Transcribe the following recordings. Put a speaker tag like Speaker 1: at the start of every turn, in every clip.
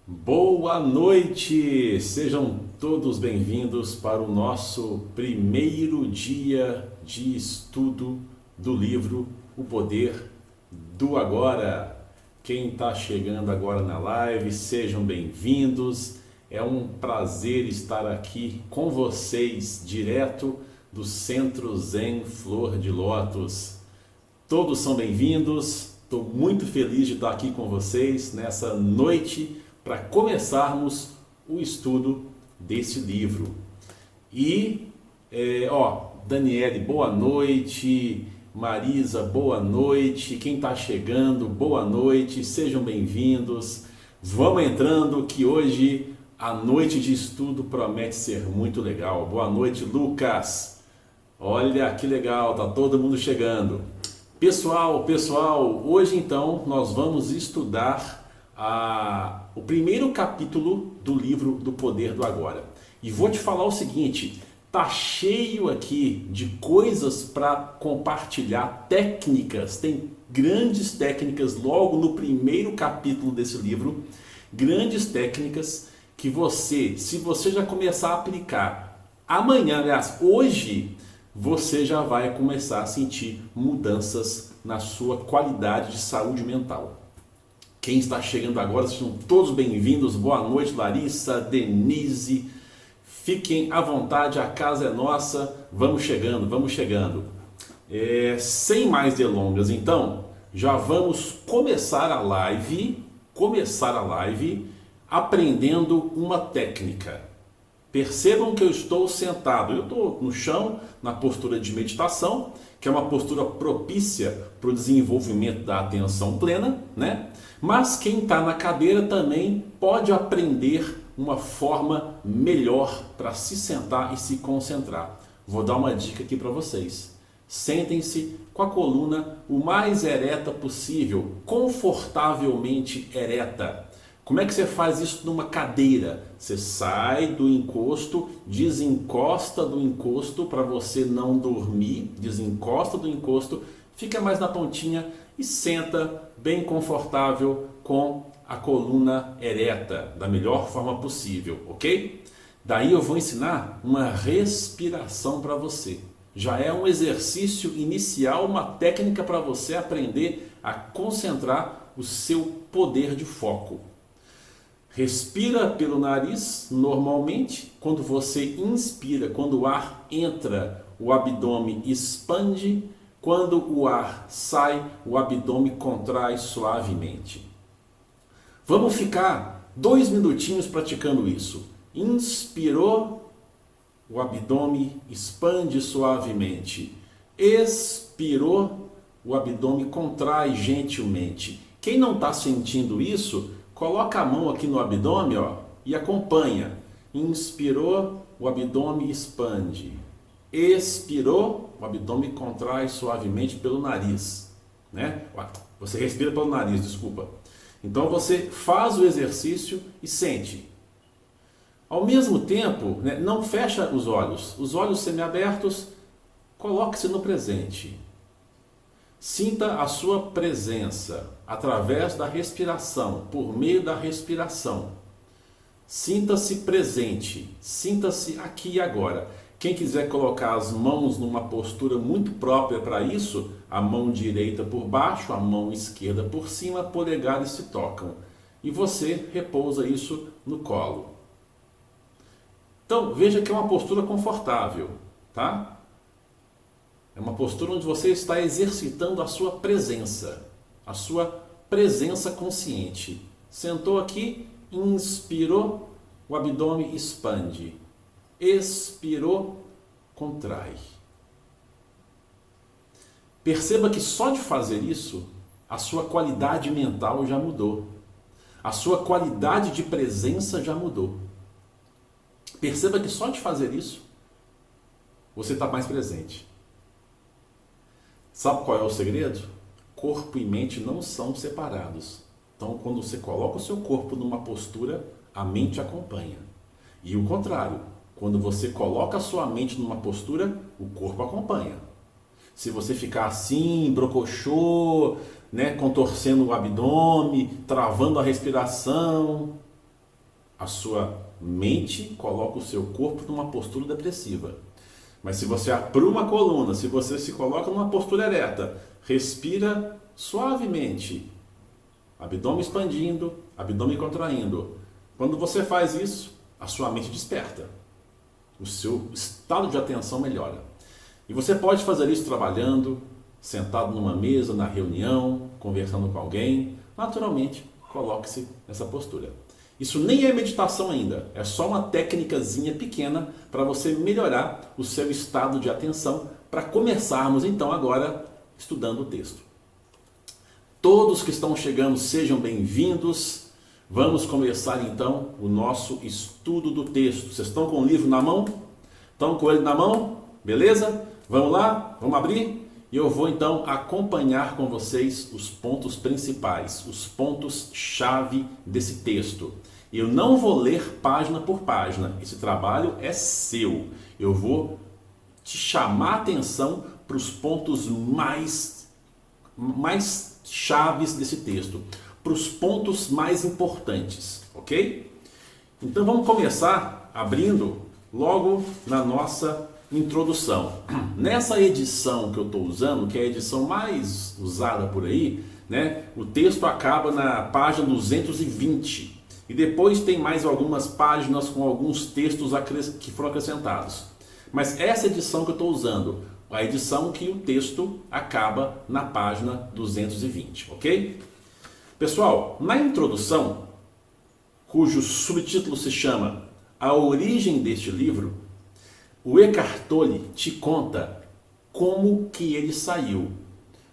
Speaker 1: Boa noite! Sejam todos bem-vindos para o nosso primeiro dia de estudo do livro O Poder do Agora. Quem está chegando agora na live, sejam bem-vindos. É um prazer estar aqui com vocês, direto do Centro Zen Flor de Lótus. Todos são bem-vindos. Estou muito feliz de estar aqui com vocês nessa noite para começarmos o estudo desse livro. E, Daniele, boa noite. Marisa, boa noite. Quem está chegando, boa noite. Sejam bem-vindos. Vamos entrando que hoje a noite de estudo promete ser muito legal. Boa noite, Lucas. Olha que legal, tá todo mundo chegando. Pessoal, hoje então nós vamos estudar o primeiro capítulo do livro do Poder do Agora. E vou te falar o seguinte, tá cheio aqui de coisas para compartilhar, técnicas, tem grandes técnicas logo no primeiro capítulo desse livro, grandes técnicas que você, se você já começar a aplicar amanhã, aliás, hoje, você já vai começar a sentir mudanças na sua qualidade de saúde mental. Quem está chegando agora, sejam todos bem-vindos. Boa noite, Larissa, Denise. Fiquem à vontade, a casa é nossa. Vamos chegando. Sem mais delongas, então, já vamos começar a live aprendendo uma técnica. Percebam que eu estou sentado, eu estou no chão, na postura de meditação, que é uma postura propícia para o desenvolvimento da atenção plena, né? Mas quem está na cadeira também pode aprender uma forma melhor para se sentar e se concentrar. Vou dar uma dica aqui para vocês. Sentem-se com a coluna o mais ereta possível, confortavelmente ereta. Como é que você faz isso numa cadeira? Você sai do encosto, desencosta do encosto para você não dormir, desencosta do encosto, fica mais na pontinha e senta bem confortável com a coluna ereta, da melhor forma possível, ok? Daí eu vou ensinar uma respiração para você. Já é um exercício inicial, uma técnica para você aprender a concentrar o seu poder de foco. Respira pelo nariz normalmente. Quando você inspira, quando o ar entra, o abdômen expande. Quando o ar sai, o abdômen contrai suavemente. Vamos ficar 2 minutinhos praticando isso. Inspirou, o abdômen expande suavemente. Expirou, o abdômen contrai gentilmente. Quem não está sentindo isso, coloca a mão aqui no abdômen, e acompanha. Inspirou, o abdômen expande. Expirou, o abdômen contrai suavemente pelo nariz, né? Você respira pelo nariz, desculpa. Então você faz o exercício e sente. Ao mesmo tempo, né, não fecha os olhos semiabertos, coloque-se no presente. Sinta a sua presença através da respiração, por meio da respiração. Sinta-se presente, sinta-se aqui e agora. Quem quiser colocar as mãos numa postura muito própria para isso, a mão direita por baixo, a mão esquerda por cima, polegares se tocam. E você repousa isso no colo. Então, veja que é uma postura confortável, tá? É uma postura onde você está exercitando a sua presença consciente. Sentou aqui, inspirou, o abdômen expande. Expirou, contrai. Perceba que só de fazer isso, a sua qualidade mental já mudou. A sua qualidade de presença já mudou. Perceba que só de fazer isso, você está mais presente. Sabe qual é o segredo? Corpo e mente não são separados. Então, quando você coloca o seu corpo numa postura, a mente acompanha. E o contrário, quando você coloca a sua mente numa postura, o corpo acompanha. Se você ficar assim, brocochô, né, contorcendo o abdômen, travando a respiração, a sua mente coloca o seu corpo numa postura depressiva. Mas se você apruma a coluna, se você se coloca numa postura ereta, respira suavemente, abdômen expandindo, abdômen contraindo. Quando você faz isso, a sua mente desperta. O seu estado de atenção melhora. E você pode fazer isso trabalhando, sentado numa mesa, na reunião, conversando com alguém. Naturalmente, coloque-se nessa postura. Isso nem é meditação ainda, é só uma técnicazinha pequena para você melhorar o seu estado de atenção, para começarmos então agora estudando o texto. Todos que estão chegando, sejam bem-vindos. Vamos começar então o nosso estudo do texto. Vocês estão com o livro na mão? Estão com ele na mão? Beleza? Vamos lá? Vamos abrir? E eu vou então acompanhar com vocês os pontos principais, os pontos-chave desse texto. Eu não vou ler página por página, esse trabalho é seu. Eu vou te chamar a atenção para os pontos mais chaves desse texto, para os pontos mais importantes, ok? Então vamos começar abrindo logo na nossa introdução. Nessa edição que eu estou usando, que é a edição mais usada por aí, né, o texto acaba na página 220 e depois tem mais algumas páginas com alguns textos que foram acrescentados. Mas essa edição que eu estou usando, a edição que o texto acaba na página 220, ok? Pessoal, na introdução, cujo subtítulo se chama A Origem deste Livro, o Eckhart Tolle te conta como que ele saiu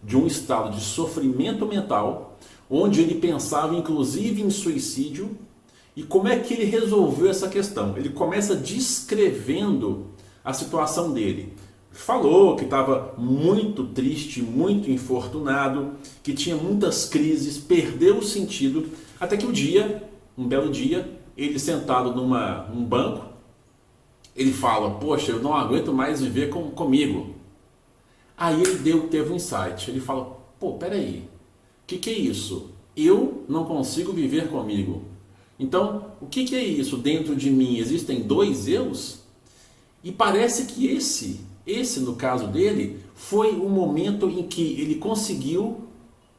Speaker 1: de um estado de sofrimento mental, onde ele pensava inclusive em suicídio, e como é que ele resolveu essa questão. Ele começa descrevendo a situação dele. Falou que estava muito triste, muito infortunado, que tinha muitas crises, perdeu o sentido, até que um belo dia, ele sentado num banco, ele fala, poxa, eu não aguento mais viver comigo. Aí ele teve um insight, ele fala, pô, peraí, o que é isso? Eu não consigo viver comigo. Então, o que é isso? Dentro de mim existem dois eus? E parece que esse no caso dele, foi o momento em que ele conseguiu,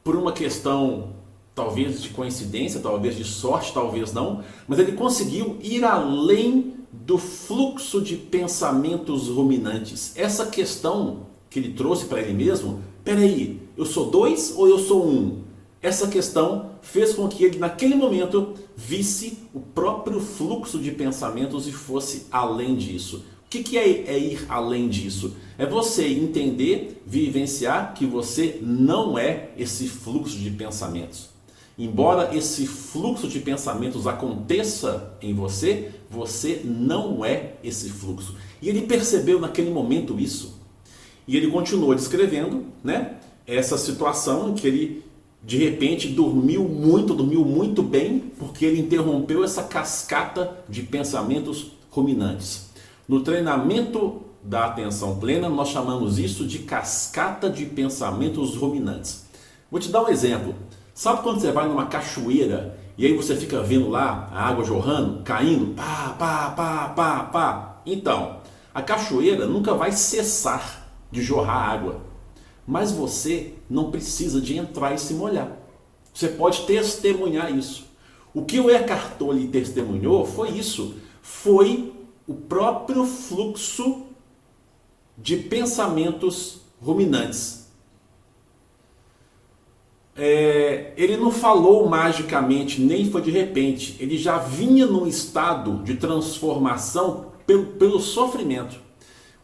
Speaker 1: por uma questão talvez de coincidência, talvez de sorte, talvez não, mas ele conseguiu ir além do fluxo de pensamentos ruminantes. Essa questão que ele trouxe para ele mesmo, peraí, eu sou dois ou eu sou um? Essa questão fez com que ele naquele momento visse o próprio fluxo de pensamentos e fosse além disso. O que é ir além disso? É você entender, vivenciar que você não é esse fluxo de pensamentos. Embora esse fluxo de pensamentos aconteça em você, você não é esse fluxo. E ele percebeu naquele momento isso. E ele continuou descrevendo, né, essa situação em que ele de repente dormiu muito bem, porque ele interrompeu essa cascata de pensamentos ruminantes. No treinamento da atenção plena, nós chamamos isso de cascata de pensamentos ruminantes. Vou te dar um exemplo. Sabe quando você vai numa cachoeira e aí você fica vendo lá a água jorrando, caindo, pá? Então, a cachoeira nunca vai cessar de jorrar água, mas você não precisa de entrar e se molhar. Você pode testemunhar isso. O que o Eckhart Tolle testemunhou foi isso, foi o próprio fluxo de pensamentos ruminantes. Ele não falou magicamente, nem foi de repente. Ele já vinha num estado de transformação pelo sofrimento.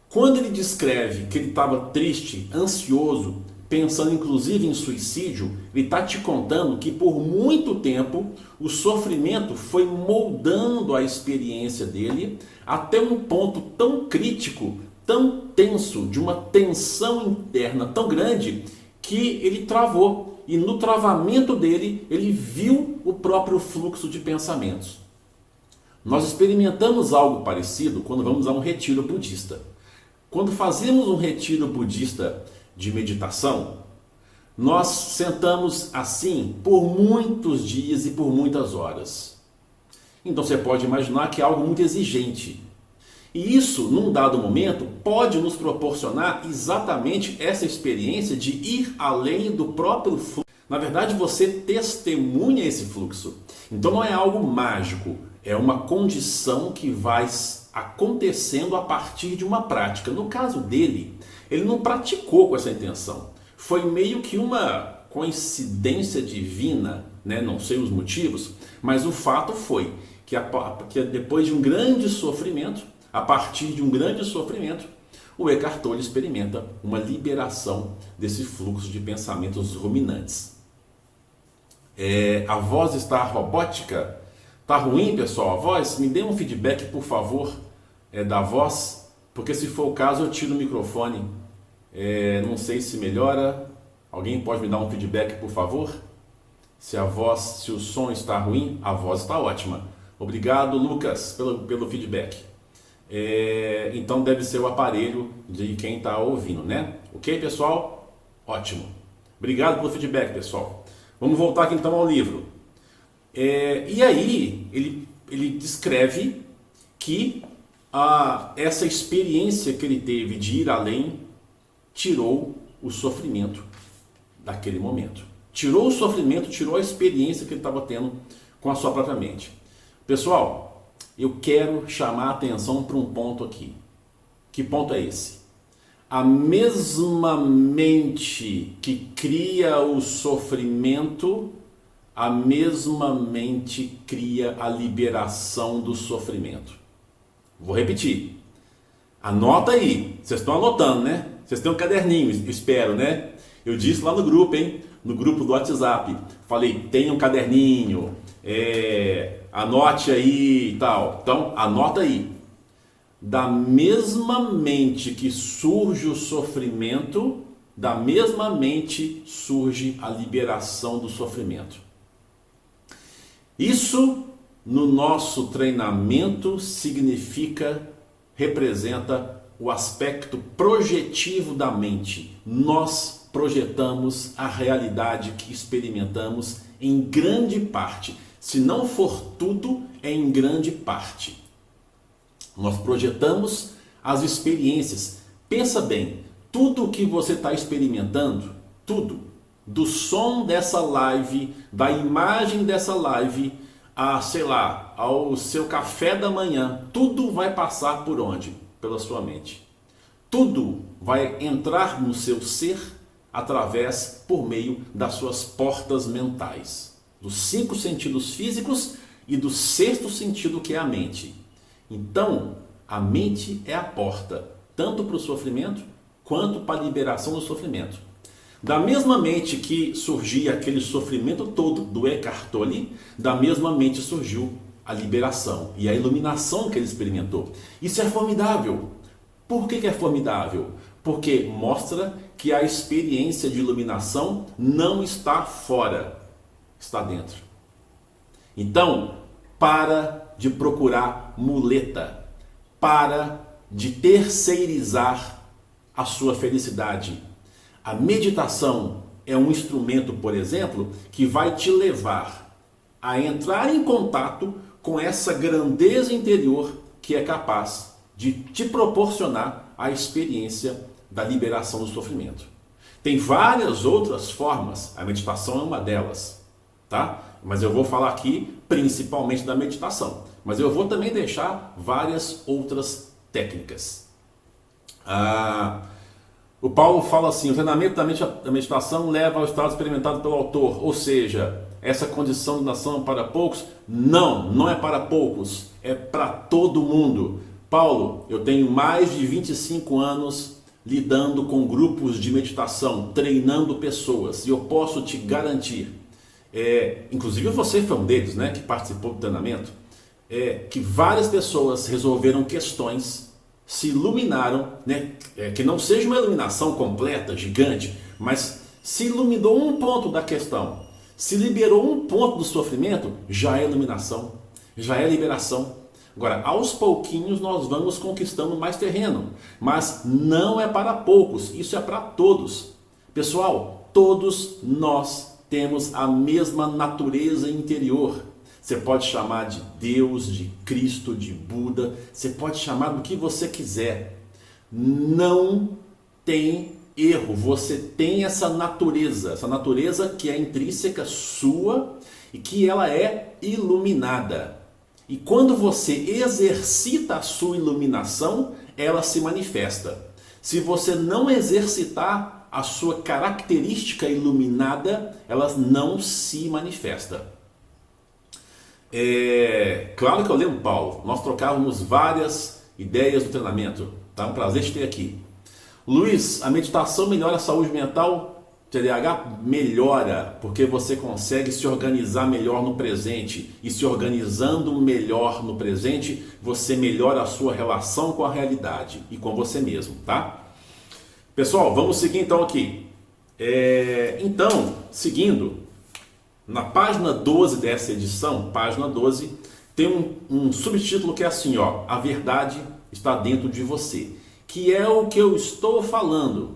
Speaker 1: Quando ele descreve que ele estava triste, ansioso, pensando inclusive em suicídio, ele está te contando que por muito tempo o sofrimento foi moldando a experiência dele até um ponto tão crítico, tão tenso, de uma tensão interna tão grande que ele travou. E no travamento dele, ele viu o próprio fluxo de pensamentos. Nós experimentamos algo parecido quando vamos a um retiro budista. Quando fazemos um retiro budista de meditação, nós sentamos assim por muitos dias e por muitas horas. Então você pode imaginar que é algo muito exigente. E isso, num dado momento, pode nos proporcionar exatamente essa experiência de ir além do próprio fluxo. Na verdade, você testemunha esse fluxo. Então não é algo mágico, é uma condição que vai acontecendo a partir de uma prática. No caso dele, ele não praticou com essa intenção. Foi meio que uma coincidência divina, né? Não sei os motivos, mas o fato foi que depois de um grande sofrimento, a partir de um grande sofrimento, o Eckhart Tolle experimenta uma liberação desse fluxo de pensamentos ruminantes. A voz está robótica? Está ruim, pessoal? A voz? Me dê um feedback, por favor, da voz, porque se for o caso eu tiro o microfone. Não sei se melhora. Alguém pode me dar um feedback, por favor? Se o som está ruim, a voz está ótima. Obrigado, Lucas, pelo feedback. Então deve ser o aparelho de quem está ouvindo, né? Ok, pessoal? Ótimo. Obrigado pelo feedback, pessoal. Vamos voltar aqui então ao livro. E aí ele descreve que essa experiência que ele teve de ir além tirou o sofrimento daquele momento. Tirou o sofrimento, tirou a experiência que ele estava tendo com a sua própria mente. Pessoal, eu quero chamar a atenção para um ponto aqui. Que ponto é esse? A mesma mente que cria o sofrimento, a mesma mente cria a liberação do sofrimento. Vou repetir. Anota aí. Vocês estão anotando, né? Vocês têm um caderninho, espero, né? Eu disse lá no grupo, hein? No grupo do WhatsApp. Falei, tem um caderninho. Anote aí e tal. Então, anota aí. Da mesma mente que surge o sofrimento, da mesma mente surge a liberação do sofrimento. Isso, no nosso treinamento, representa o aspecto projetivo da mente. Nós projetamos a realidade que experimentamos em grande parte. Se não for tudo, é em grande parte. Nós projetamos as experiências. Pensa bem, tudo o que você está experimentando, tudo, do som dessa live, da imagem dessa live, ao seu café da manhã, tudo vai passar por onde? Pela sua mente. Tudo vai entrar no seu ser por meio das suas portas mentais, dos 5 sentidos físicos e do 6º sentido, que é a mente. Então, a mente é a porta, tanto para o sofrimento quanto para a liberação do sofrimento. Da mesma mente que surgia aquele sofrimento todo do Eckhart Tolle, da mesma mente surgiu a liberação e a iluminação que ele experimentou. Isso é formidável. Por que é formidável? Porque mostra que a experiência de iluminação não está fora, está dentro. Então, para de procurar muleta, para de terceirizar a sua felicidade. A meditação é um instrumento, por exemplo, que vai te levar a entrar em contato com essa grandeza interior que é capaz de te proporcionar a experiência da liberação do sofrimento. Tem várias outras formas, a meditação é uma delas, tá? Mas eu vou falar aqui principalmente da meditação. Mas eu vou também deixar várias outras técnicas. O Paulo fala assim, o treinamento da meditação leva ao estado experimentado pelo autor. Ou seja, essa condição de iluminação é para poucos? Não é para poucos, é para todo mundo. Paulo, eu tenho mais de 25 anos lidando com grupos de meditação, treinando pessoas, e eu posso te garantir, inclusive você foi um deles, né, que participou do treinamento, que várias pessoas resolveram questões, se iluminaram, né, que não seja uma iluminação completa, gigante, mas se iluminou um ponto da questão, se liberou um ponto do sofrimento, já é iluminação, já é liberação. Agora, aos pouquinhos nós vamos conquistando mais terreno, mas não é para poucos, isso é para todos. Pessoal, todos nós temos a mesma natureza interior. você pode chamar de Deus, de Cristo, de Buda, você pode chamar do que você quiser. Não tem erro, você tem essa natureza que é intrínseca sua e que ela é iluminada. E quando você exercita a sua iluminação, ela se manifesta. Se você não exercitar a sua característica iluminada, ela não se manifesta. Claro que eu lembro, Paulo, nós trocávamos várias ideias do treinamento. Tá um prazer te ter aqui. Luiz, a meditação melhora a saúde mental? TDAH melhora, porque você consegue se organizar melhor no presente. E se organizando melhor no presente, você melhora a sua relação com a realidade e com você mesmo, tá? Pessoal, vamos seguir então aqui. Então, seguindo, na página 12 dessa edição, página 12, tem um subtítulo que é assim, ó, a verdade está dentro de você, que é o que eu estou falando.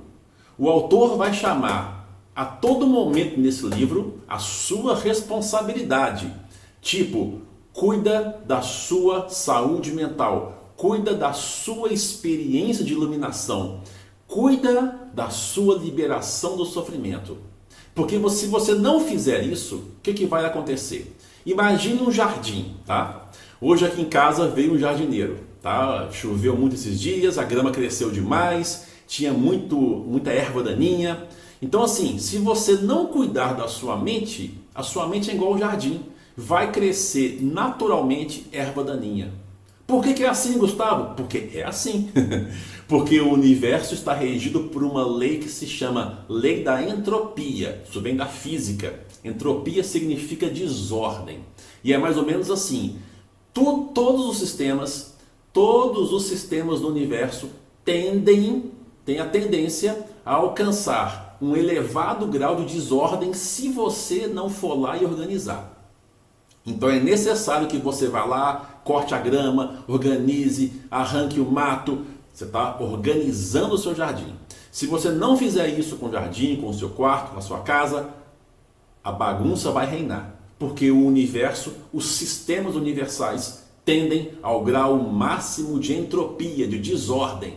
Speaker 1: O autor vai chamar a todo momento nesse livro a sua responsabilidade. Tipo, cuida da sua saúde mental, cuida da sua experiência de iluminação, cuida da sua liberação do sofrimento. Porque se você não fizer isso, o que vai acontecer? Imagine um jardim, tá? Hoje aqui em casa veio um jardineiro, tá? Choveu muito esses dias, a grama cresceu demais, tinha muita erva daninha. Então assim, se você não cuidar da sua mente, a sua mente é igual ao jardim. Vai crescer naturalmente erva daninha. Por que é assim, Gustavo? Porque é assim. Porque o universo está regido por uma lei que se chama lei da entropia. Isso vem da física. Entropia significa desordem. E é mais ou menos assim. Todos os sistemas do universo têm a tendência a alcançar um elevado grau de desordem se você não for lá e organizar. Então é necessário que você vá lá, corte a grama, organize, arranque o mato. Você está organizando o seu jardim. Se você não fizer isso com o jardim, com o seu quarto, com a sua casa, a bagunça vai reinar. Porque o universo, os sistemas universais tendem ao grau máximo de entropia, de desordem.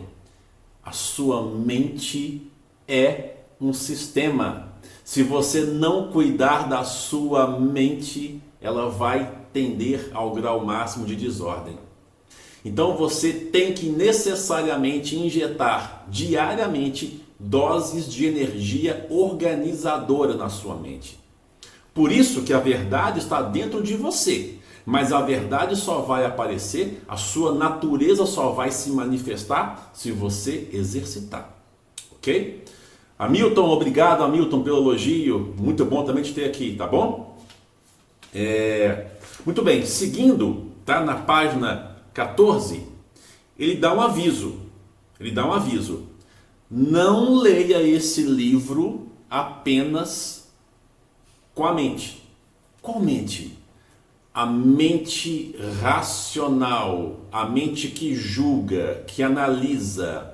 Speaker 1: A sua mente é um sistema. Se você não cuidar da sua mente, ela vai tender ao grau máximo de desordem. Então você tem que necessariamente injetar diariamente doses de energia organizadora na sua mente. Por isso que a verdade está dentro de você. Mas a verdade só vai aparecer, a sua natureza só vai se manifestar se você exercitar. Ok? Hamilton, obrigado Hamilton pelo elogio. Muito bom também te ter aqui, tá bom? Muito bem, seguindo, tá na página 14, ele dá um aviso. Não leia esse livro apenas com a mente. Qual mente? A mente racional, a mente que julga, que analisa,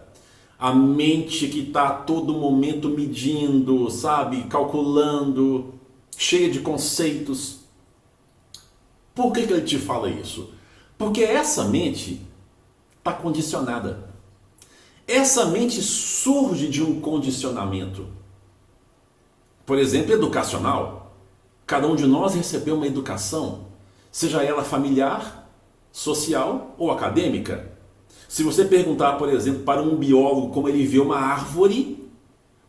Speaker 1: a mente que está a todo momento medindo, sabe, calculando, cheia de conceitos. Por que ele te fala isso? Porque essa mente está condicionada. Essa mente surge de um condicionamento. Por exemplo, educacional. Cada um de nós recebeu uma educação, seja ela familiar, social ou acadêmica. Se você perguntar, por exemplo, para um biólogo como ele vê uma árvore,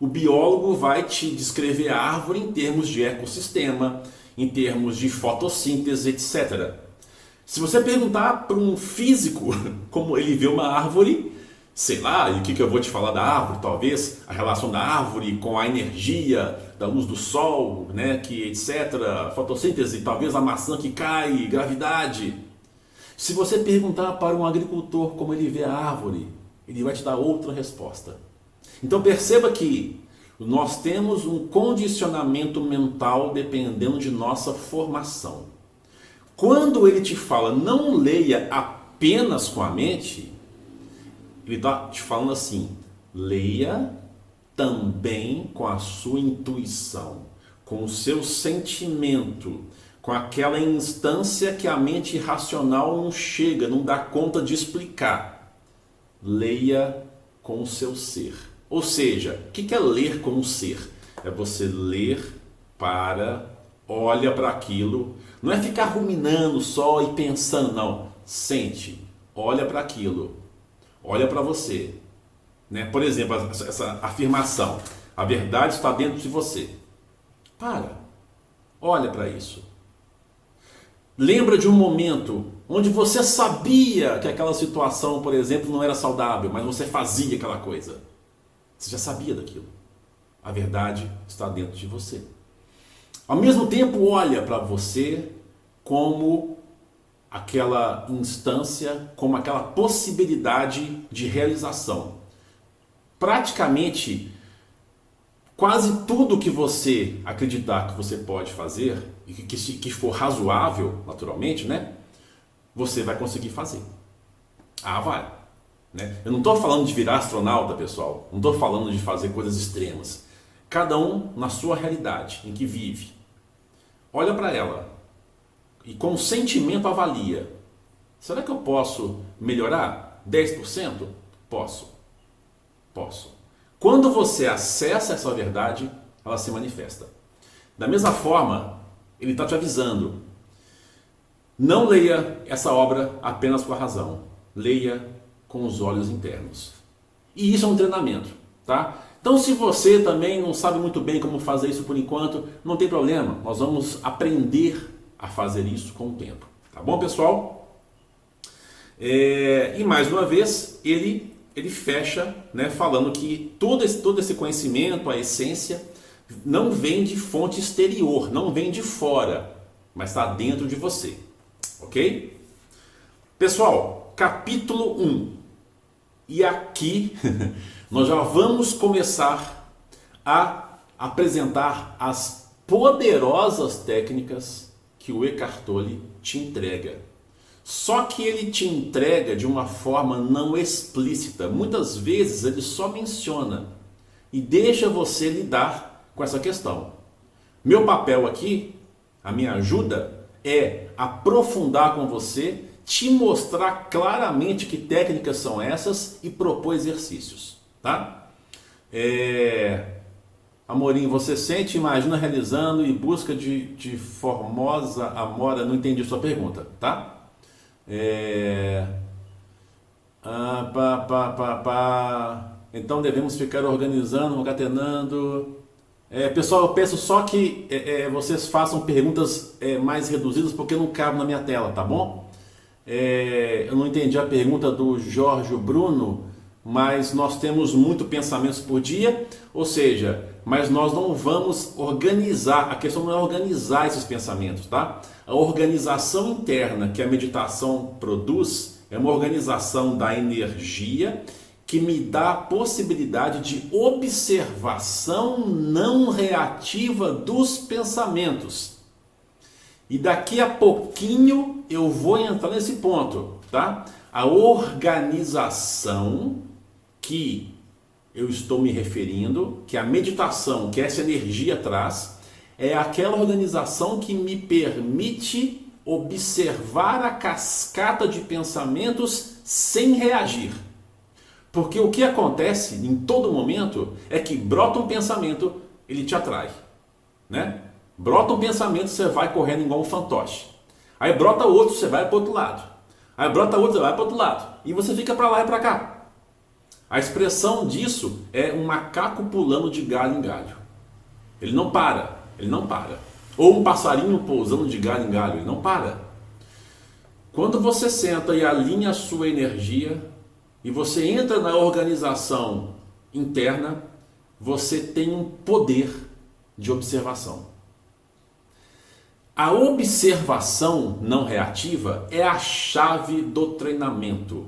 Speaker 1: o biólogo vai te descrever a árvore em termos de ecossistema, em termos de fotossíntese, etc. Se você perguntar para um físico como ele vê uma árvore, sei lá, e o que eu vou te falar da árvore, talvez a relação da árvore com a energia da luz do sol, né, que etc, fotossíntese, talvez a maçã que cai, gravidade. Se você perguntar para um agricultor como ele vê a árvore, ele vai te dar outra resposta. Então perceba que nós temos um condicionamento mental dependendo de nossa formação. Quando ele te fala não leia apenas com a mente, ele está te falando assim, leia também com a sua intuição, com o seu sentimento, com aquela instância que a mente racional não chega, não dá conta de explicar. Leia com o seu ser. Ou seja, o que é ler com o ser? É você ler olha para aquilo, não é ficar ruminando só e pensando, não. Sente, olha para aquilo, olha para você. Né? Por exemplo, essa afirmação, a verdade está dentro de você. Olha para isso. Lembra de um momento onde você sabia que aquela situação, por exemplo, não era saudável, mas você fazia aquela coisa. Você já sabia daquilo. A verdade está dentro de você. Ao mesmo tempo, olha para você como aquela instância, como aquela possibilidade de realização. Praticamente, quase tudo que você acreditar que você pode fazer, e que for razoável, naturalmente, né? Você vai conseguir fazer. Vai. Né? Eu não estou falando de virar astronauta, pessoal. Não estou falando de fazer coisas extremas. Cada um na sua realidade, em que vive. Olha para ela e com sentimento avalia. Será que eu posso melhorar 10%? Posso. Quando você acessa essa verdade, ela se manifesta. Da mesma forma, ele está te avisando. Não leia essa obra apenas com a razão. Leia com os olhos internos. E isso é um treinamento, tá? Então, se você também não sabe muito bem como fazer isso por enquanto, não tem problema. Nós vamos aprender a fazer isso com o tempo. Tá bom, pessoal? E mais uma vez, ele fecha, né, falando que todo esse conhecimento, a essência, não vem de fonte exterior, não vem de fora, mas está dentro de você. Ok? Pessoal, capítulo 1. E aqui nós já vamos começar a apresentar as poderosas técnicas que o Eckhart Tolle te entrega. Só que ele te entrega de uma forma não explícita. Muitas vezes ele só menciona e deixa você lidar com essa questão. Meu papel aqui, a minha ajuda, é aprofundar com você, te mostrar claramente que técnicas são essas e propor exercícios, tá? Amorim, você sente, imagina realizando em busca de formosa amora, não entendi a sua pergunta, tá? Então devemos ficar organizando, concatenando. Pessoal, eu peço só que vocês façam perguntas mais reduzidas, porque não cabe na minha tela, tá bom? Eu não entendi a pergunta do Jorge Bruno, mas nós temos muito pensamentos por dia, ou seja, mas nós não vamos organizar, a questão não é organizar esses pensamentos, tá? A organização interna que a meditação produz é uma organização da energia que me dá a possibilidade de observação não reativa dos pensamentos. E daqui a pouquinho eu vou entrar nesse ponto, tá? A organização que eu estou me referindo, que a meditação, que essa energia traz, é aquela organização que me permite observar a cascata de pensamentos sem reagir. Porque o que acontece em todo momento é que brota um pensamento, ele te atrai, né? Brota um pensamento, você vai correndo igual um fantoche. Aí brota outro, você vai para o outro lado. Aí brota outro, você vai para o outro lado. E você fica para lá e para cá. A expressão disso é um macaco pulando de galho em galho. Ele não para. Ou um passarinho pousando de galho em galho, ele não para. Quando você senta e alinha a sua energia e você entra na organização interna, você tem um poder de observação. A observação não reativa é a chave do treinamento.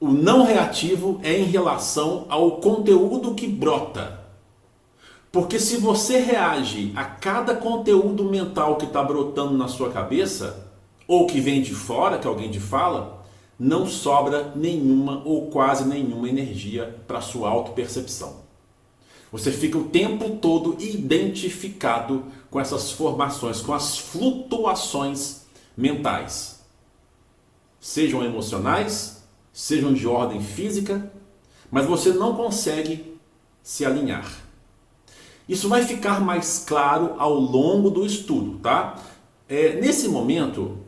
Speaker 1: O não reativo é em relação ao conteúdo que brota. Porque se você reage a cada conteúdo mental que está brotando na sua cabeça, ou que vem de fora, que alguém te fala, não sobra nenhuma ou quase nenhuma energia para a sua autopercepção. Você fica o tempo todo identificado com essas formações, com as flutuações mentais. Sejam emocionais, sejam de ordem física, mas você não consegue se alinhar. Isso vai ficar mais claro ao longo do estudo, tá? Nesse momento,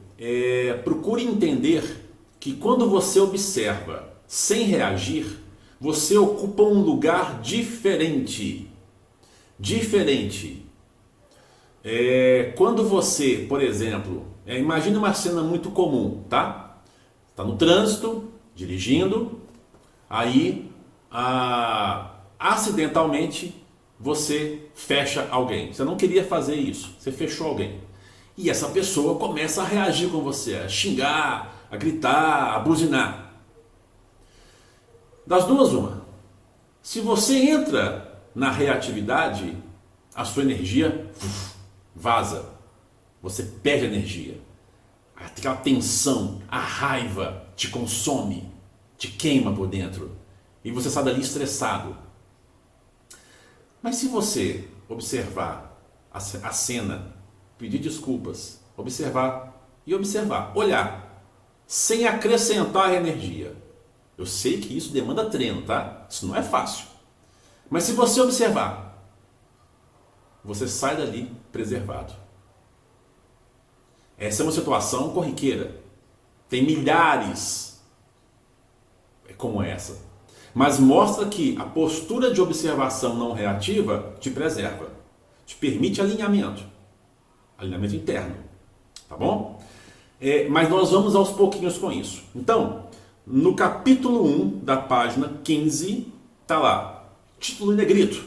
Speaker 1: procure entender que quando você observa sem reagir, você ocupa um lugar diferente. Diferente. Quando você, por exemplo, imagine uma cena muito comum, tá? Está no trânsito, dirigindo, aí acidentalmente você fecha alguém. Você não queria fazer isso, você fechou alguém. E essa pessoa começa a reagir com você, a xingar, a gritar, a buzinar. Das duas, uma. Se você entra na reatividade, a sua energia vaza. Você perde energia. Aquela tensão, a raiva te consome, te queima por dentro. E você sai dali estressado. Mas se você observar a cena, pedir desculpas, observar, olhar, sem acrescentar energia. Eu sei que isso demanda treino, tá? Isso não é fácil. Mas se você observar, você sai dali preservado. Essa é uma situação corriqueira. Tem milhares como essa. Mas mostra que a postura de observação não reativa te preserva. Te permite alinhamento. Alinhamento interno. Tá bom? Mas nós vamos aos pouquinhos com isso. Então, no capítulo 1 da página 15, tá lá, título em negrito: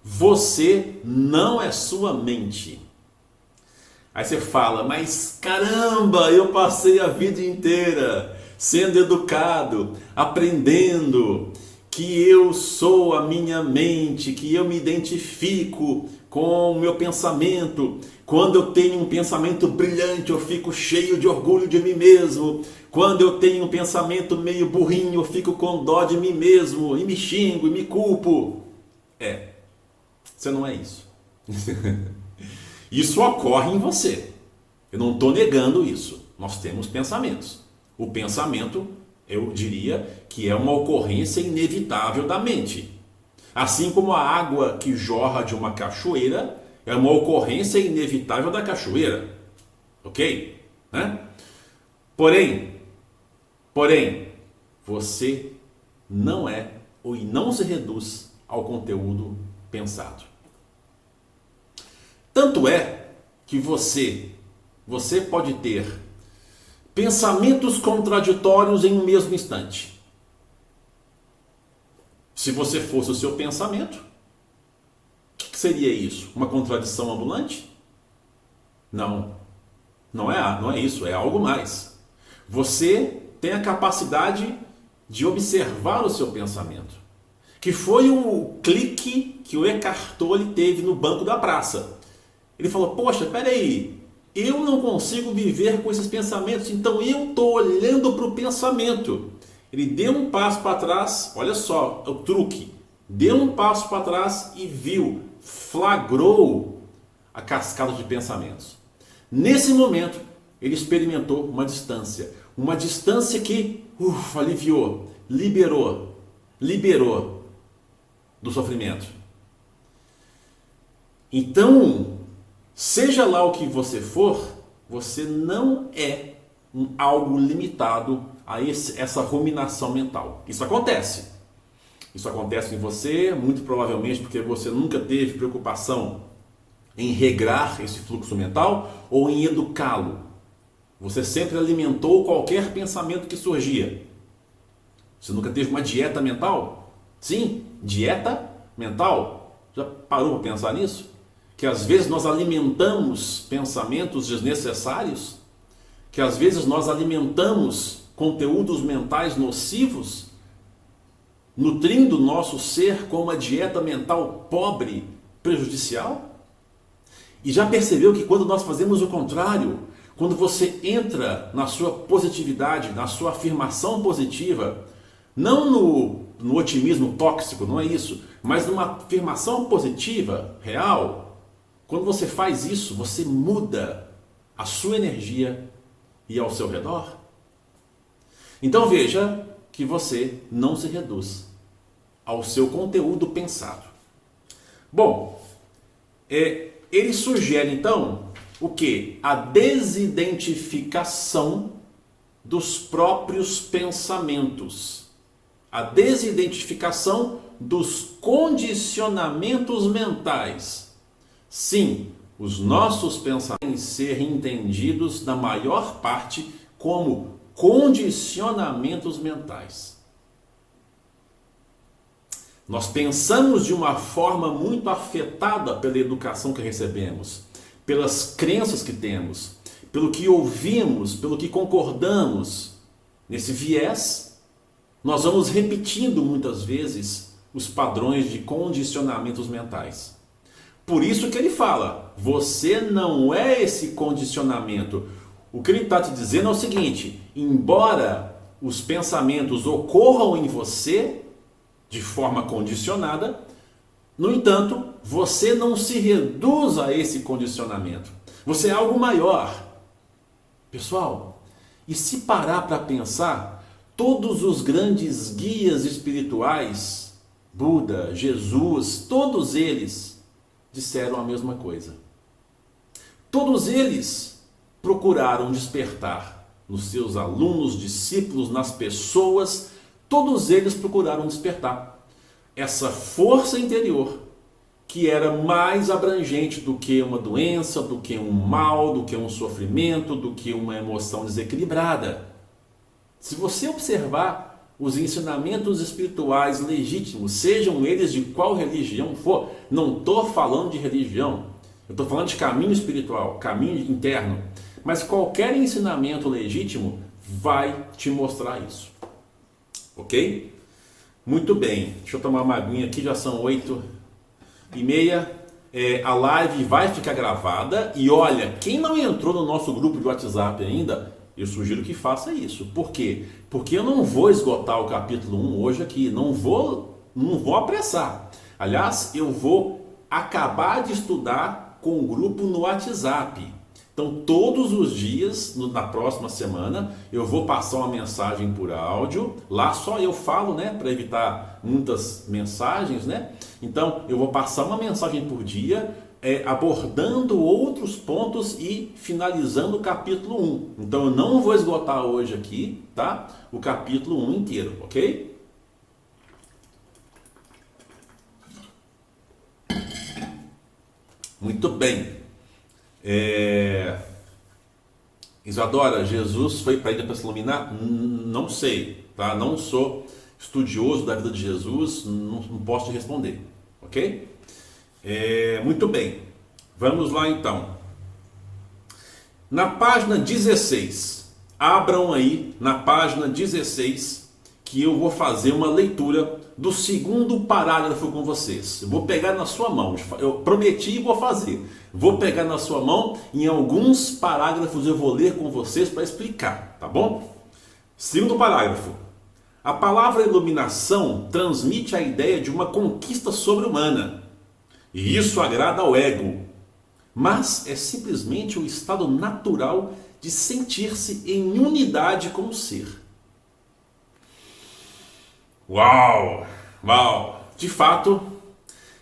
Speaker 1: Você não é sua mente. Aí você fala, mas caramba, eu passei a vida inteira sendo educado, aprendendo que eu sou a minha mente, que eu me identifico com o meu pensamento. Quando eu tenho um pensamento brilhante, eu fico cheio de orgulho de mim mesmo. Quando eu tenho um pensamento meio burrinho, eu fico com dó de mim mesmo, e me xingo, e me culpo. Você não é isso. Isso ocorre em você. Eu não estou negando isso. Nós temos pensamentos. O pensamento, eu diria, que é uma ocorrência inevitável da mente. Assim como a água que jorra de uma cachoeira é uma ocorrência inevitável da cachoeira. Ok? Né? Porém, você não é ou não se reduz ao conteúdo pensado. Tanto é que você pode ter pensamentos contraditórios em um mesmo instante. Se você fosse o seu pensamento, o que seria isso? Uma contradição ambulante? Não é isso, é algo mais. Você tem a capacidade de observar o seu pensamento, que foi o clique que o Eckhart Tolle teve no banco da praça. Ele falou, poxa, peraí, eu não consigo viver com esses pensamentos, então eu estou olhando para o pensamento. Ele deu um passo para trás, olha só, o truque. Deu um passo para trás e viu, flagrou a cascata de pensamentos. Nesse momento, ele experimentou uma distância que aliviou, liberou do sofrimento. Então, seja lá o que você for, você não é algo limitado a essa ruminação mental. Isso acontece. Isso acontece em você, muito provavelmente porque você nunca teve preocupação em regrar esse fluxo mental ou em educá-lo. Você sempre alimentou qualquer pensamento que surgia. Você nunca teve uma dieta mental? Sim, dieta mental. Já parou para pensar nisso? Que às vezes nós alimentamos pensamentos desnecessários, que às vezes nós alimentamos conteúdos mentais nocivos, nutrindo o nosso ser com uma dieta mental pobre, prejudicial? E já percebeu que quando nós fazemos o contrário, quando você entra na sua positividade, na sua afirmação positiva, não no otimismo tóxico, não é isso, Mas numa afirmação positiva, real, quando você faz isso, você muda a sua energia e ao seu redor. Então veja que você não se reduz ao seu conteúdo pensado. Bom, ele sugere então o que? A desidentificação dos próprios pensamentos. A desidentificação dos condicionamentos mentais. Sim, os nossos pensamentos devem ser entendidos na maior parte como condicionamentos mentais. Nós pensamos de uma forma muito afetada pela educação que recebemos, pelas crenças que temos, pelo que ouvimos, pelo que concordamos. Nesse viés, nós vamos repetindo muitas vezes os padrões de condicionamentos mentais. Por isso que ele fala, você não é esse condicionamento. O que ele está te dizendo é o seguinte, embora os pensamentos ocorram em você de forma condicionada, no entanto, você não se reduz a esse condicionamento. Você é algo maior. Pessoal, e se parar para pensar, todos os grandes guias espirituais, Buda, Jesus, todos eles disseram a mesma coisa. Todos eles procuraram despertar nos seus alunos, discípulos, nas pessoas, todos eles procuraram despertar essa força interior que era mais abrangente do que uma doença, do que um mal, do que um sofrimento, do que uma emoção desequilibrada. Se você observar os ensinamentos espirituais legítimos, sejam eles de qual religião for, não estou falando de religião, eu estou falando de caminho espiritual, caminho interno, mas qualquer ensinamento legítimo vai te mostrar isso. Ok? Muito bem, deixa eu tomar uma aguinha aqui, já são 8h30. A live vai ficar gravada e olha, quem não entrou no nosso grupo de WhatsApp ainda, eu sugiro que faça isso. Por quê? Porque eu não vou esgotar o capítulo 1 hoje aqui, não vou apressar. Aliás, eu vou acabar de estudar com o grupo no WhatsApp. Então, todos os dias, na próxima semana, eu vou passar uma mensagem por áudio. Lá só eu falo, né? Para evitar muitas mensagens, né? Então, eu vou passar uma mensagem por dia, abordando outros pontos e finalizando o capítulo 1. Então, eu não vou esgotar hoje aqui, tá? O capítulo 1 inteiro, ok? Muito bem. Isadora, Jesus foi para a ilha para se iluminar? Não sei, tá? Não sou estudioso da vida de Jesus, não posso te responder, ok? Muito bem, vamos lá então. Na página 16, abram aí na página 16, que eu vou fazer uma leitura do segundo parágrafo com vocês. Eu vou pegar na sua mão, eu prometi e vou fazer. Vou pegar na sua mão, em alguns parágrafos eu vou ler com vocês para explicar, tá bom? Segundo parágrafo. A palavra iluminação transmite a ideia de uma conquista sobre-humana. E isso agrada ao ego. Mas é simplesmente o estado natural de sentir-se em unidade com o ser. Uau! Uau! De fato,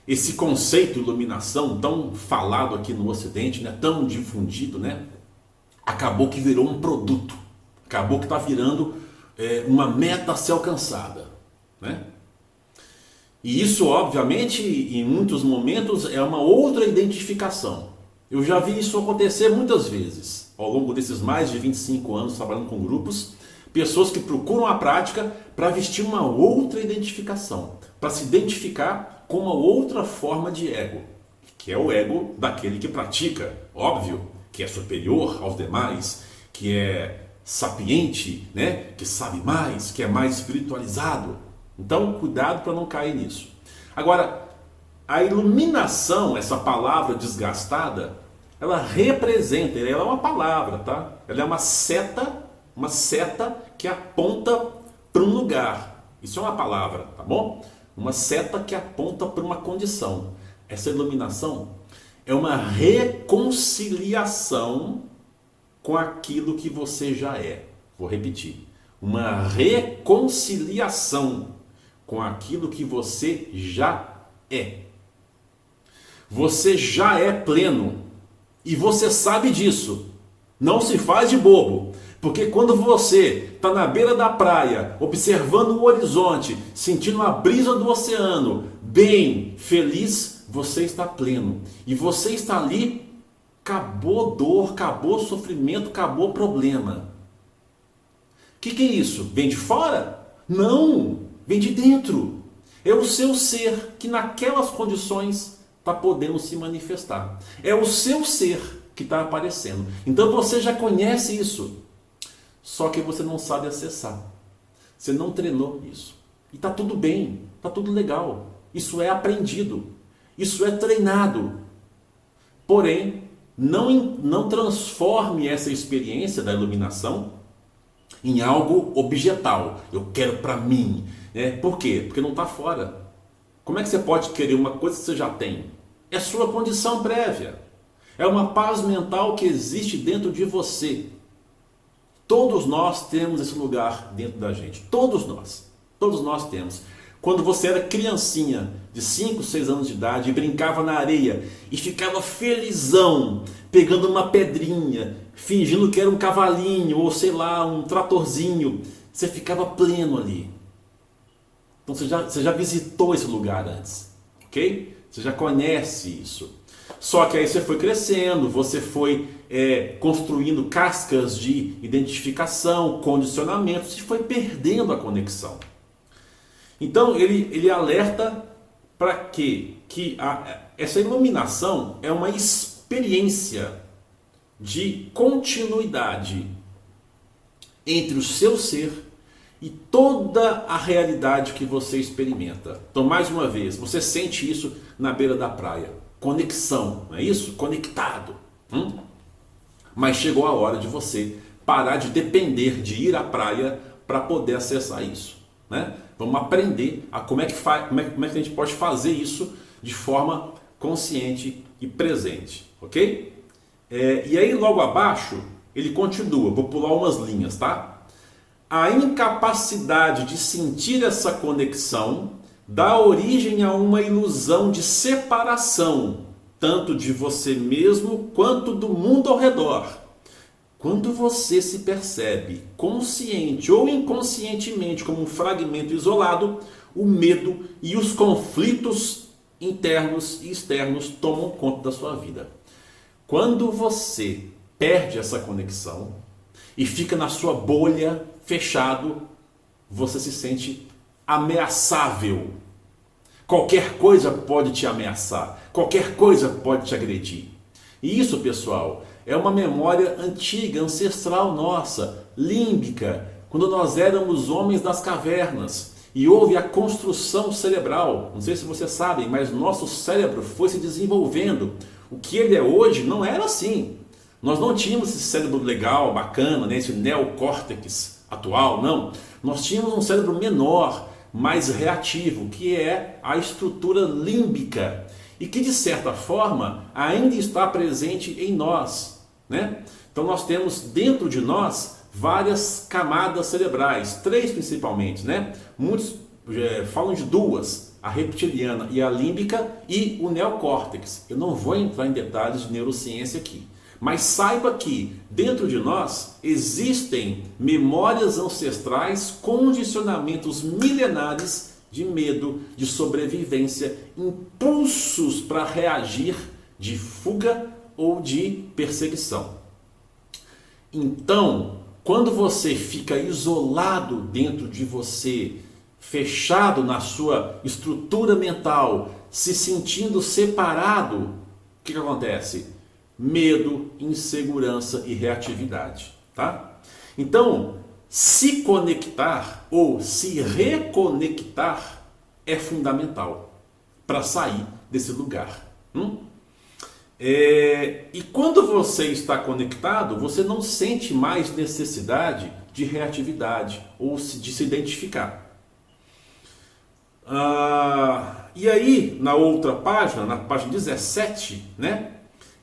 Speaker 1: esse conceito de iluminação tão falado aqui no Ocidente, né, tão difundido, né, acabou que virou um produto. Acabou que está virando uma meta a ser alcançada, né? E isso, obviamente, em muitos momentos é uma outra identificação. Eu já vi isso acontecer muitas vezes, ao longo desses mais de 25 anos trabalhando com grupos, pessoas que procuram a prática para vestir uma outra identificação, para se identificar com uma outra forma de ego, que é o ego daquele que pratica, óbvio, que é superior aos demais, que é sapiente, né? Que sabe mais, que é mais espiritualizado. Então, cuidado para não cair nisso. Agora, a iluminação, essa palavra desgastada, ela representa, ela é uma palavra, tá? Ela é uma seta que aponta para um lugar. Isso é uma palavra, tá bom? uma seta que aponta para uma condição. Essa iluminação é uma reconciliação com aquilo que você já é. Vou repetir. Uma reconciliação com aquilo que você já é. Você já é pleno e você sabe disso. Não se faz de bobo, porque quando você está na beira da praia, observando o horizonte, sentindo a brisa do oceano, bem feliz, você está pleno. E você está ali, acabou dor, acabou sofrimento, acabou problema. O que é isso? Vem de fora? Não, vem de dentro. É o seu ser que naquelas condições está podendo se manifestar. É o seu ser que está aparecendo. Então você já conhece isso. Só que você não sabe acessar. Você não treinou isso. E está tudo bem, está tudo legal. Isso é aprendido. Isso é treinado. Porém, não transforme essa experiência da iluminação em algo objetal. Eu quero para mim. Por quê? Porque não está fora. Como é que você pode querer uma coisa que você já tem? É sua condição prévia. É uma paz mental que existe dentro de você. Todos nós temos esse lugar dentro da gente. Todos nós. Todos nós temos. Quando você era criancinha, de 5, 6 anos de idade, e brincava na areia e ficava felizão, pegando uma pedrinha, fingindo que era um cavalinho ou sei lá, um tratorzinho, você ficava pleno ali. Então você já visitou esse lugar antes, ok? Você já conhece isso. Só que aí você foi crescendo, você foi construindo cascas de identificação, condicionamentos e foi perdendo a conexão. Então ele alerta para quê? Que essa iluminação é uma experiência de continuidade entre o seu ser e toda a realidade que você experimenta. Então, mais uma vez, você sente isso na beira da praia. Conexão, não é isso? Conectado. Mas chegou a hora de você parar de depender de ir à praia para poder acessar isso, né? Vamos aprender a como é que a gente pode fazer isso de forma consciente e presente, ok? E aí logo abaixo ele continua, vou pular umas linhas, tá? A incapacidade de sentir essa conexão dá origem a uma ilusão de separação, tanto de você mesmo quanto do mundo ao redor. Quando você se percebe consciente ou inconscientemente como um fragmento isolado, o medo e os conflitos internos e externos tomam conta da sua vida. Quando você perde essa conexão e fica na sua bolha, fechado, você se sente ameaçável. Qualquer coisa pode te ameaçar, qualquer coisa pode te agredir. E isso, pessoal, é uma memória antiga, ancestral nossa, límbica, quando nós éramos homens das cavernas e houve a construção cerebral. Não sei se vocês sabem, mas nosso cérebro foi se desenvolvendo. O que ele é hoje não era assim. Nós não tínhamos esse cérebro legal, bacana, né? Esse neocórtex atual, não. Nós tínhamos um cérebro menor, mais reativo, que é a estrutura límbica e que de certa forma ainda está presente em nós, né? Então nós temos dentro de nós várias camadas cerebrais, 3 principalmente, né? Muitos falam de 2, a reptiliana e a límbica e o neocórtex. Eu não vou entrar em detalhes de neurociência aqui, mas saiba que dentro de nós existem memórias ancestrais, condicionamentos milenares de medo, de sobrevivência, impulsos para reagir de fuga ou de perseguição. Então, quando você fica isolado dentro de você, fechado na sua estrutura mental, se sentindo separado, o que acontece? Medo, insegurança e reatividade, tá? Então, se conectar ou se reconectar é fundamental para sair desse lugar. E quando você está conectado, você não sente mais necessidade de reatividade ou de se identificar. E aí, na outra página, na página 17, né,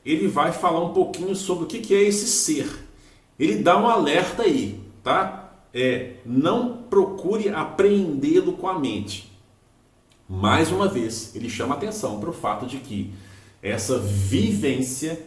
Speaker 1: ele vai falar um pouquinho sobre o que é esse ser. Ele dá um alerta aí, tá? Não procure apreendê-lo com a mente. Mais uma vez, ele chama atenção para o fato de que essa vivência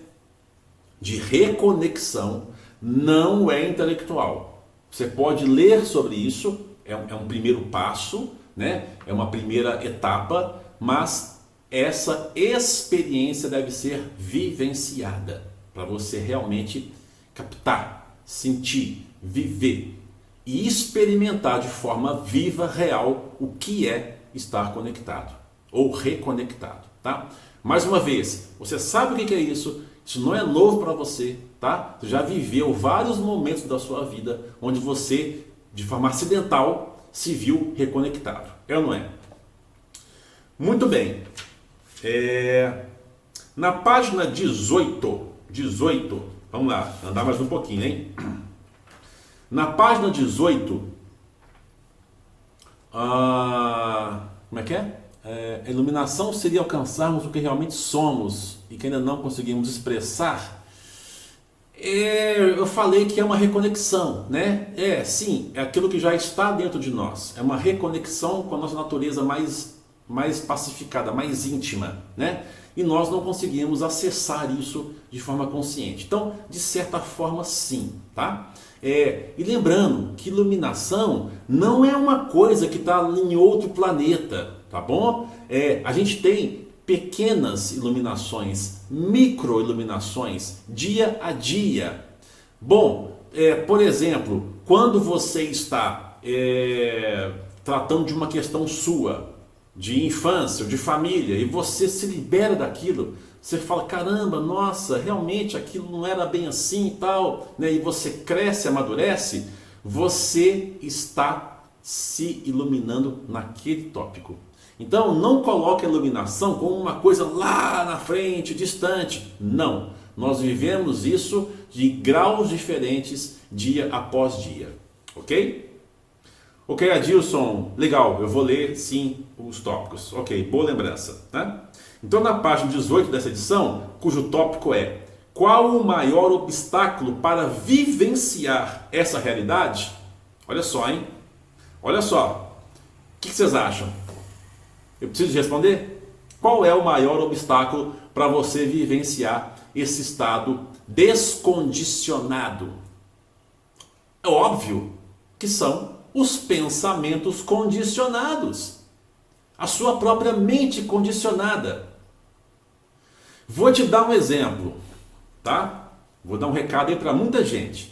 Speaker 1: de reconexão não é intelectual. Você pode ler sobre isso, é um primeiro passo, né? É uma primeira etapa, mas essa experiência deve ser vivenciada para você realmente captar, sentir, viver e experimentar de forma viva, real, o que é estar conectado ou reconectado, tá? Mais uma vez, você sabe o que é isso? Isso não é novo para você, tá? Você já viveu vários momentos da sua vida onde você, de forma acidental, se viu reconectado. É ou não é? Muito bem. Na página 18, vamos lá, andar mais um pouquinho, hein? Na página 18, como é que é? A iluminação seria alcançarmos o que realmente somos e que ainda não conseguimos expressar. Eu falei que é uma reconexão, né? Sim, é aquilo que já está dentro de nós. É uma reconexão com a nossa natureza mais pacificada, mais íntima, né? E nós não conseguimos acessar isso de forma consciente. Então, de certa forma, sim, tá? E lembrando que iluminação não é uma coisa que está em outro planeta, tá bom? A gente tem pequenas iluminações, micro-iluminações, dia a dia. Bom, por exemplo, quando você está tratando de uma questão sua, de infância, de família, e você se libera daquilo, você fala, caramba, nossa, realmente aquilo não era bem assim e tal, né? E você cresce, amadurece, você está se iluminando naquele tópico. Então, não coloque a iluminação como uma coisa lá na frente, distante. Não, nós vivemos isso de graus diferentes, dia após dia, ok? Ok, Adilson, legal, eu vou ler sim os tópicos. Ok, boa lembrança, né? Então, na página 18 dessa edição, cujo tópico é: qual o maior obstáculo para vivenciar essa realidade? Olha só, hein? Olha só. O que vocês acham? Eu preciso responder? Qual é o maior obstáculo para você vivenciar esse estado descondicionado? É óbvio que são os pensamentos condicionados. A sua própria mente condicionada. Vou te dar um exemplo, tá? Vou dar um recado aí para muita gente.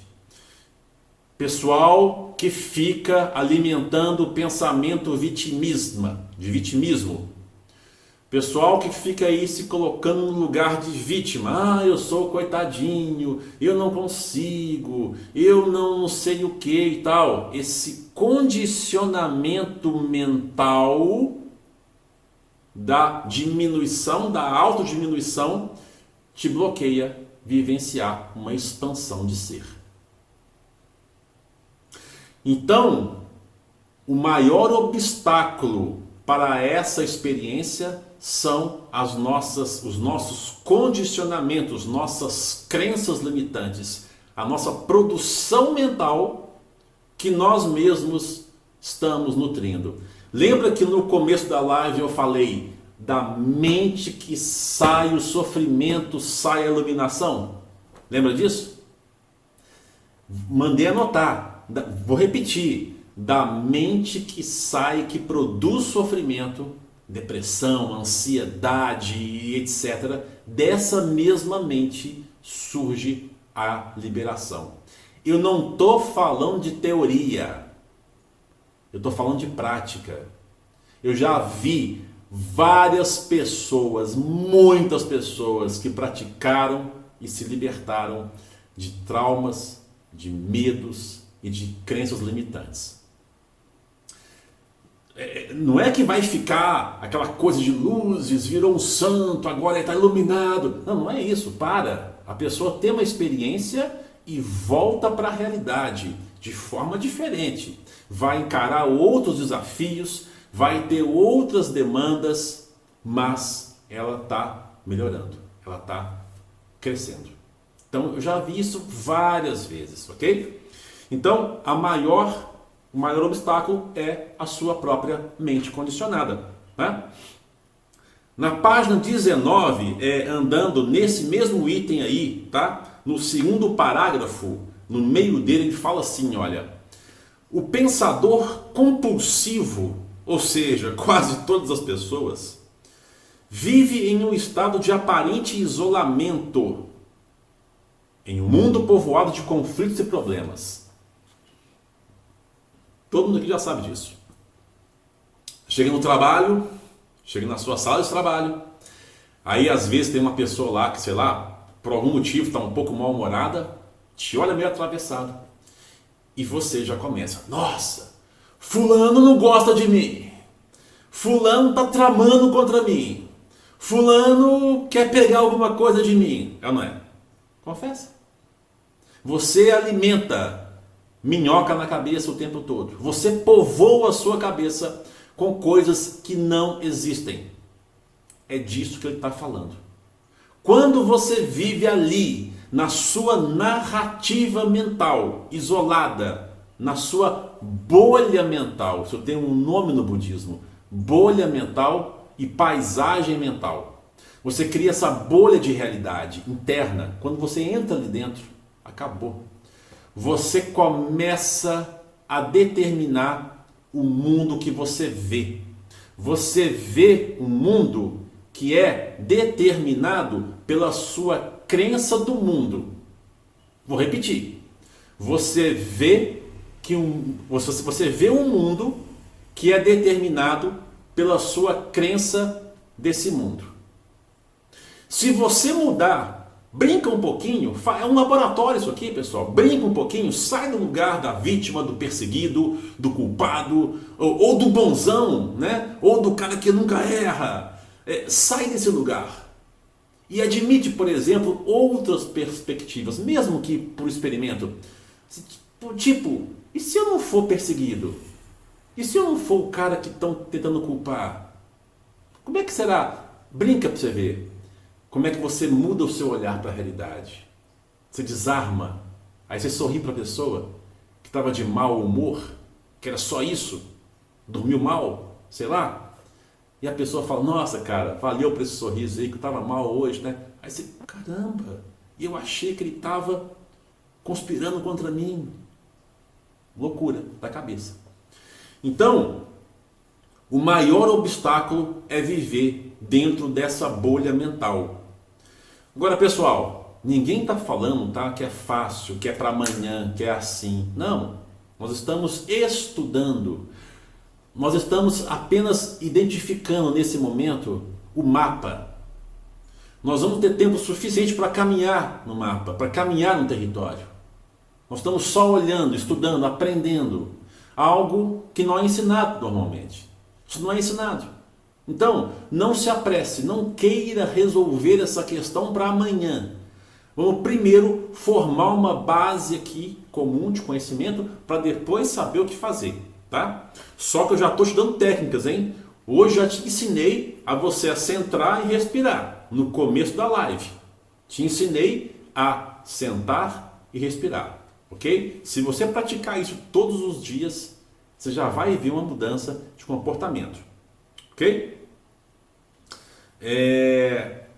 Speaker 1: Pessoal que fica alimentando o pensamento de vitimismo. Pessoal que fica aí se colocando no lugar de vítima. Eu sou coitadinho, eu não consigo, eu não sei o que e tal. Esse condicionamento mental da diminuição, da autodiminuição, te bloqueia vivenciar uma expansão de ser. Então, o maior obstáculo para essa experiência são os nossos condicionamentos, nossas crenças limitantes, a nossa produção mental que nós mesmos estamos nutrindo. Lembra que no começo da live eu falei da mente que sai o sofrimento, sai a iluminação? Lembra disso? Mandei anotar, vou repetir. Da mente que sai, que produz sofrimento, depressão, ansiedade, etc. Dessa mesma mente surge a liberação. Eu não estou falando de teoria, eu estou falando de prática. Eu já vi várias pessoas, muitas pessoas que praticaram e se libertaram de traumas, de medos e de crenças limitantes. Não é que vai ficar aquela coisa de luzes, virou um santo, agora ele está iluminado. Não é isso, para. A pessoa tem uma experiência e volta para a realidade de forma diferente. Vai encarar outros desafios, vai ter outras demandas, mas ela está melhorando, ela está crescendo. Então, eu já vi isso várias vezes, ok? Então, o maior obstáculo é a sua própria mente condicionada, né? Na página 19, andando nesse mesmo item aí, tá? No segundo parágrafo, no meio dele, ele fala assim, olha, o pensador compulsivo, ou seja, quase todas as pessoas, vive em um estado de aparente isolamento, em um mundo povoado de conflitos e problemas. Todo mundo aqui já sabe disso. Chega no trabalho, chega na sua sala de trabalho, aí às vezes tem uma pessoa lá que, sei lá, por algum motivo está um pouco mal-humorada, te olha meio atravessado, e você já começa, nossa, fulano não gosta de mim, fulano está tramando contra mim, fulano quer pegar alguma coisa de mim, é ou não é? Confessa. Você alimenta minhoca na cabeça o tempo todo, você povoa a sua cabeça com coisas que não existem. É disso que ele está falando. Quando você vive ali, na sua narrativa mental, isolada, na sua bolha mental, isso tem um nome no budismo, bolha mental e paisagem mental. Você cria essa bolha de realidade interna. Quando você entra ali dentro, acabou. Você começa a determinar o mundo que você vê. Você vê um mundo que é determinado pela sua crença do mundo. Vou repetir. Você vê você vê um mundo que é determinado pela sua crença desse mundo. Se você mudar, brinca um pouquinho, é um laboratório isso aqui, pessoal. Brinca um pouquinho, sai do lugar da vítima, do perseguido, do culpado, ou do bonzão, né? Ou do cara que nunca erra. Sai desse lugar e admite, por exemplo, outras perspectivas, mesmo que por experimento. Tipo, e se eu não for perseguido? E se eu não for o cara que estão tentando culpar? Como é que será? Brinca para você ver. Como é que você muda o seu olhar para a realidade? Você desarma, aí você sorri para a pessoa que estava de mau humor, que era só isso, dormiu mal, sei lá. E a pessoa fala, nossa cara, valeu por esse sorriso aí que eu estava mal hoje, né? Aí você, caramba, eu achei que ele estava conspirando contra mim. Loucura da cabeça. Então, o maior obstáculo é viver dentro dessa bolha mental. Agora, pessoal, ninguém está falando, tá, que é fácil, que é para amanhã, que é assim. Não, nós estamos estudando. Nós estamos apenas identificando nesse momento o mapa. Nós vamos ter tempo suficiente para caminhar no mapa, para caminhar no território. Nós estamos só olhando, estudando, aprendendo. Algo que não é ensinado normalmente. Isso não é ensinado. Então, não se apresse, não queira resolver essa questão para amanhã. Vamos primeiro formar uma base aqui comum de conhecimento para depois saber o que fazer, tá? Só que eu já estou te dando técnicas, hein? Hoje já te ensinei a você centrar e respirar no começo da live. Te ensinei a sentar e respirar, ok? Se você praticar isso todos os dias, você já vai ver uma mudança de comportamento, ok?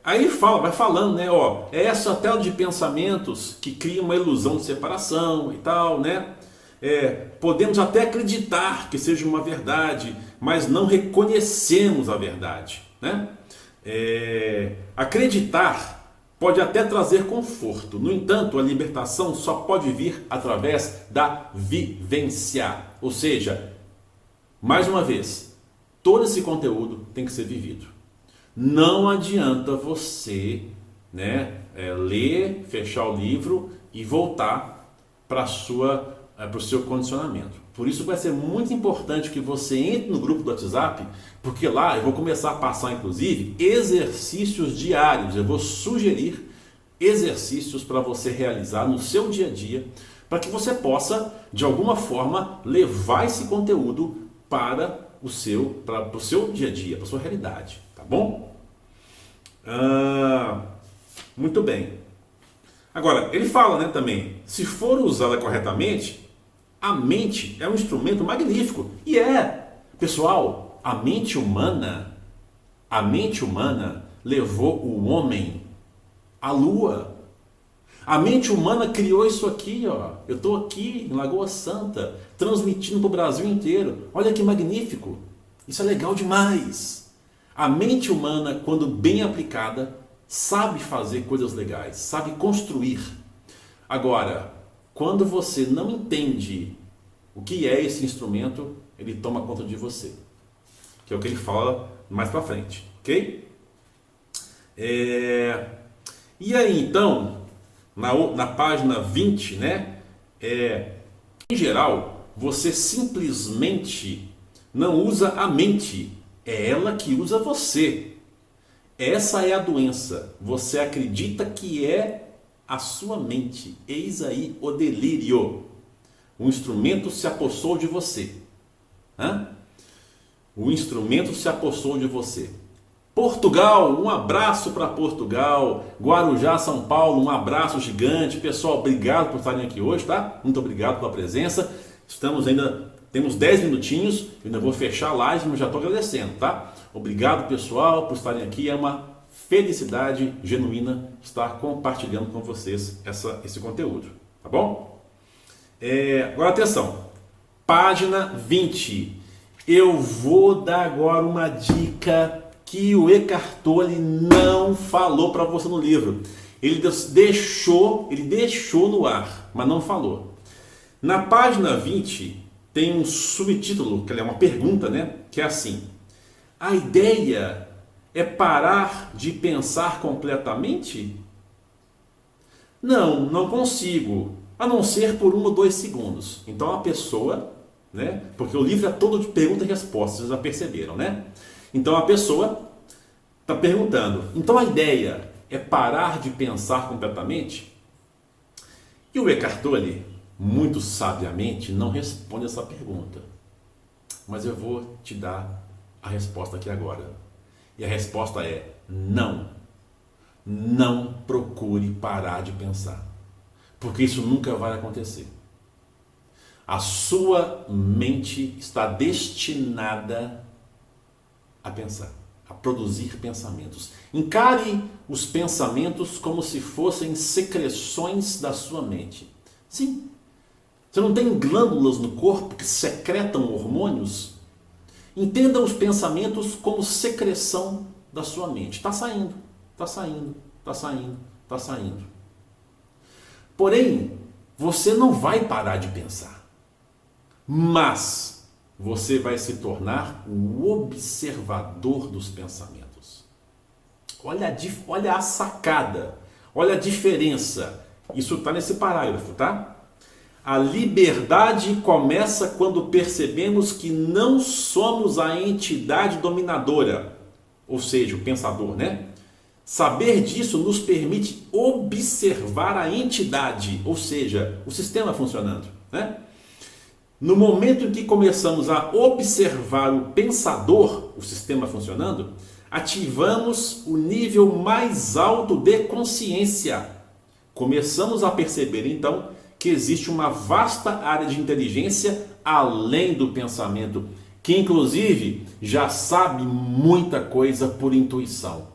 Speaker 1: Aí vai falando, né? É essa tela de pensamentos que cria uma ilusão de separação e tal, né? Podemos até acreditar que seja uma verdade, mas não reconhecemos a verdade, né? Acreditar pode até trazer conforto. No entanto, a libertação só pode vir através da vivência. Ou seja, mais uma vez, todo esse conteúdo tem que ser vivido. Não adianta você, né, ler, fechar o livro e voltar para o seu condicionamento. Por isso vai ser muito importante que você entre no grupo do WhatsApp, porque lá eu vou começar a passar, inclusive, exercícios diários. Eu vou sugerir exercícios para você realizar no seu dia a dia, para que você possa, de alguma forma, levar esse conteúdo para o seu dia a dia, para a sua realidade, tá bom? Muito bem. Agora, ele fala, né, também, se for usada corretamente, a mente é um instrumento magnífico. E pessoal, a mente humana levou o homem à lua. A mente humana criou isso aqui, ó. Eu estou aqui em Lagoa Santa, transmitindo para o Brasil inteiro. Olha que magnífico. Isso é legal demais. A mente humana, quando bem aplicada, sabe fazer coisas legais, sabe construir. Agora, quando você não entende o que é esse instrumento, ele toma conta de você. Que é o que ele fala mais para frente, ok? E aí, então, na página 20, né? Em geral, você simplesmente não usa a mente, é ela que usa você. Essa é a doença. Você acredita que é a sua mente. Eis aí o delírio. O instrumento se apossou de você. O instrumento se apossou de você. Portugal, um abraço para Portugal. Guarujá, São Paulo, um abraço gigante. Pessoal, obrigado por estarem aqui hoje, tá? Muito obrigado pela presença. Temos 10 minutinhos, eu ainda vou fechar a live, mas já estou agradecendo, tá? Obrigado, pessoal, por estarem aqui. É uma felicidade genuína estar compartilhando com vocês esse conteúdo, tá bom? Agora atenção, página 20. Eu vou dar agora uma dica que o Eckhart Tolle não falou para você no livro. Ele deixou no ar, mas não falou. Na página 20 tem um subtítulo, que é uma pergunta, né? Que é assim: a ideia é parar de pensar completamente? Não consigo, a não ser por 1 ou 2 segundos. Então a pessoa, né? Porque o livro é todo de pergunta e resposta, vocês já perceberam, né? Então a pessoa está perguntando, então a ideia é parar de pensar completamente? E o Eckhart Tolle, muito sabiamente, não responde essa pergunta. Mas eu vou te dar a resposta aqui agora. E a resposta é não. Não procure parar de pensar. Porque isso nunca vai acontecer. A sua mente está destinada a pensar, a produzir pensamentos. Encare os pensamentos como se fossem secreções da sua mente. Sim. Você não tem glândulas no corpo que secretam hormônios? Entenda os pensamentos como secreção da sua mente. Está saindo, está saindo, está saindo, está saindo. Porém, você não vai parar de pensar. Mas você vai se tornar o observador dos pensamentos. Olha a sacada, olha a diferença. Isso está nesse parágrafo, tá? A liberdade começa quando percebemos que não somos a entidade dominadora, ou seja, o pensador, né? Saber disso nos permite observar a entidade, ou seja, o sistema funcionando, né? No momento em que começamos a observar o pensador, o sistema funcionando, ativamos o nível mais alto de consciência. Começamos a perceber, então, que existe uma vasta área de inteligência além do pensamento, que inclusive já sabe muita coisa por intuição.